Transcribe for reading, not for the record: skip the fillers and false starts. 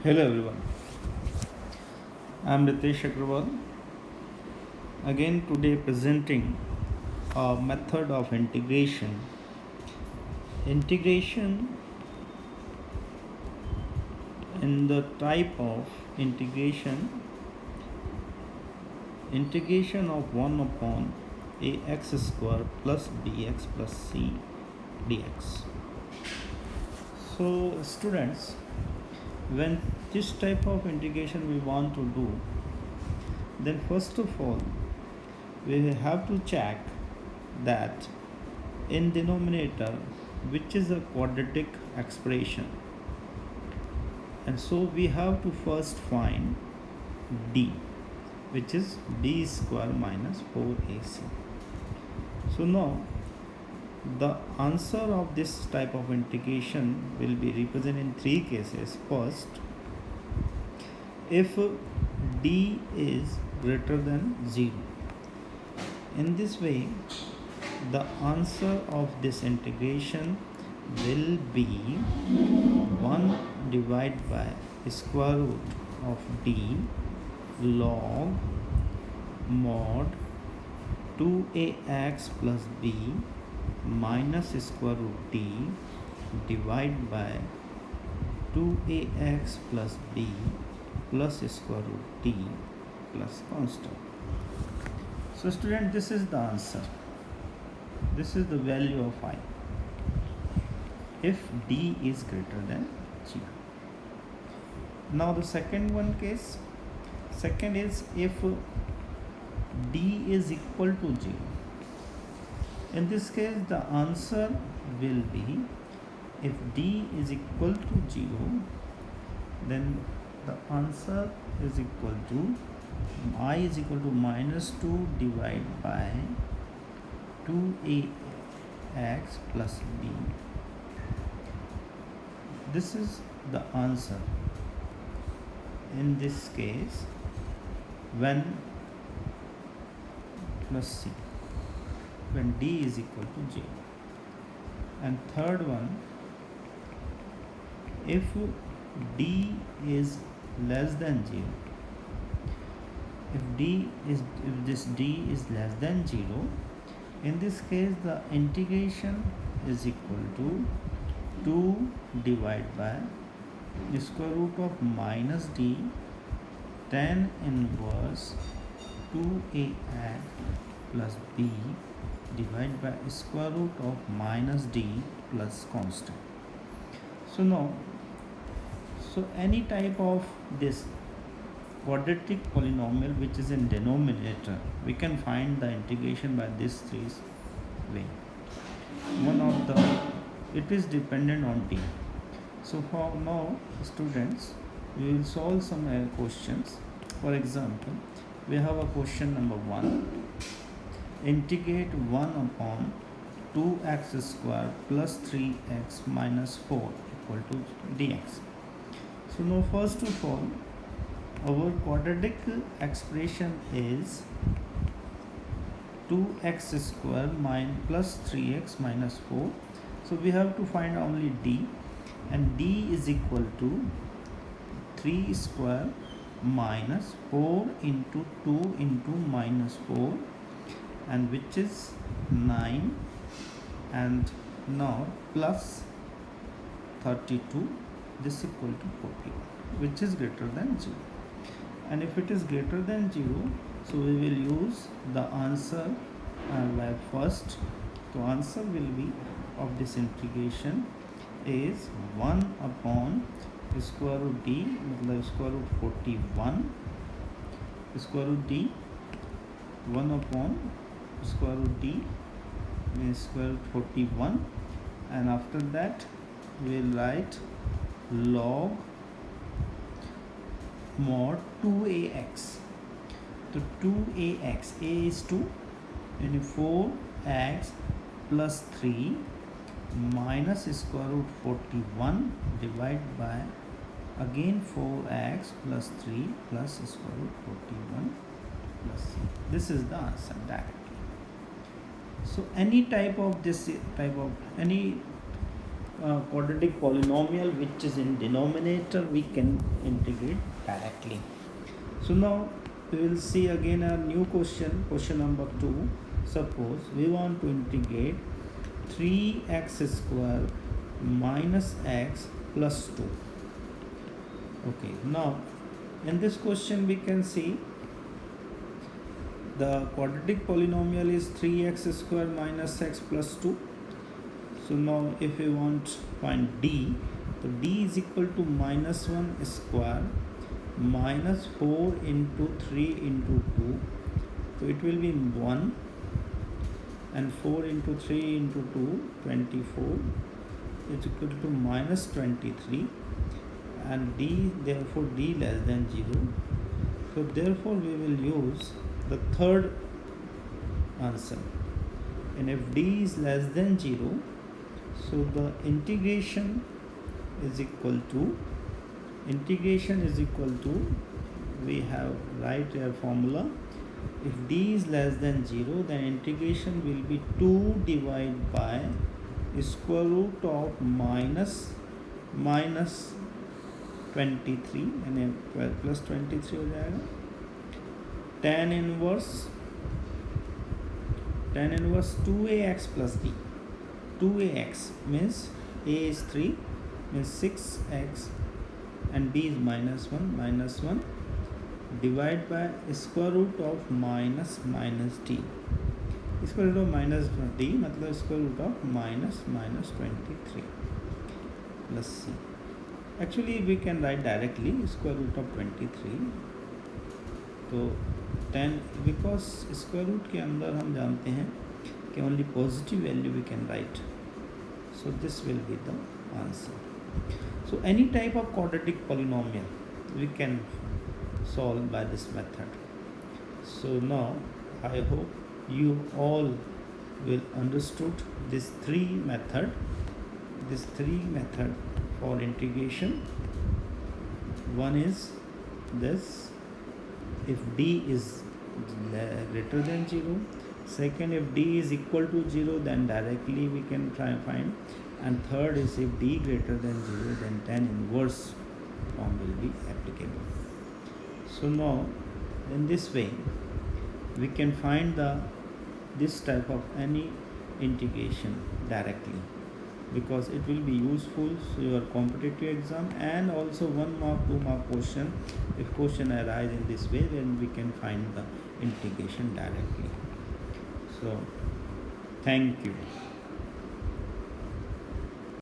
Hello everyone, I am Ritesh Agrawal again today presenting a method of integration. Integration in the type of integration of 1 upon ax square plus bx plus c dx. So students, when this type of integration we want to do, then first of all we have to check that in denominator which is a quadratic expression, and so we have to first find d, which is b square minus 4ac. So now the answer of this type of integration will be represented in three cases. First, if d is greater than 0. In this way, the answer of this integration will be 1 divided by square root of d log mod 2ax plus b minus square root d divided by 2ax plus b plus square root d plus constant. So student, this is the answer. This is the value of I if d is greater than 0. Now the second is if d is equal to 0. In this case the answer will be, if d is equal to 0, then the answer is equal to I is equal to minus 2 divided by 2ax plus b. This is the answer in this case when plus c, when d is equal to 0. And third one, if d is less than 0, if this d is less than 0, in this case the integration is equal to 2 divided by the square root of minus d tan inverse 2ax plus b divided by square root of minus d plus constant. So now, any type of this quadratic polynomial which is in denominator, we can find the integration by this three way. One of the, it is dependent on d. So for now students, we will solve some questions. For example, we have a question number 1. Integrate 1 upon 2x square plus 3x minus 4 equal to dx. So now first of all, our quadratic expression is 2x square plus 3x minus 4. So we have to find only d, and d is equal to 3 square minus 4 into 2 into minus 4, and which is 9, and now plus 32, this equal to 40, which is greater than 0. And if it is greater than 0, so we will use the answer by first. So answer will be of this integration is 1 upon square root d, मतलब square root 41, square root d, 1 upon square root d means square root 41, and after that we will write log mod 2ax. So 2ax, a is 2, and 4x plus 3 minus square root 41 divided by again 4x plus 3 plus square root 41 plus c. This is the answer directly. So any type of this type of any quadratic polynomial which is in denominator, we can integrate directly. So now we will see again a new question, question number 2. Suppose we want to integrate 3x square minus x plus 2. Okay, now in this question we can see the quadratic polynomial is 3x square minus x plus 2. So now if we want to find d, so d is equal to minus 1 square minus 4 into 3 into 2. So it will be 1, and 4 into 3 into 2, 24 is equal to minus 23, and d, therefore d less than 0. So therefore we will use the third answer, and if d is less than 0, so the integration is equal to, we have right here formula, if d is less than 0, then integration will be 2 divided by square root of minus 23, and 12 plus 23 हो जाएगा tan inverse 2ax plus b. 2ax means a is 3, means 6x, and b is minus 1 divided by square root of minus d. Square root of minus d मतलब square root of minus 23 plus c. Actually we can write directly square root of 23. तो 10, because square root के अंदर हम जानते हैं कि only positive value we can write. So this will be the answer. So any type of quadratic polynomial we can solve by this method. So now I hope you all will understood this three method for integration. One is this, if d is greater than 0. Second, if d is equal to 0, then directly we can try and find. And third is if d greater than 0, then tan inverse form will be applicable. So now in this way we can find this type of any integration directly, because it will be useful to your competitive exam, and also 1 mark 2 mark question. If question arise in this way, then we can find the integration directly. So thank you.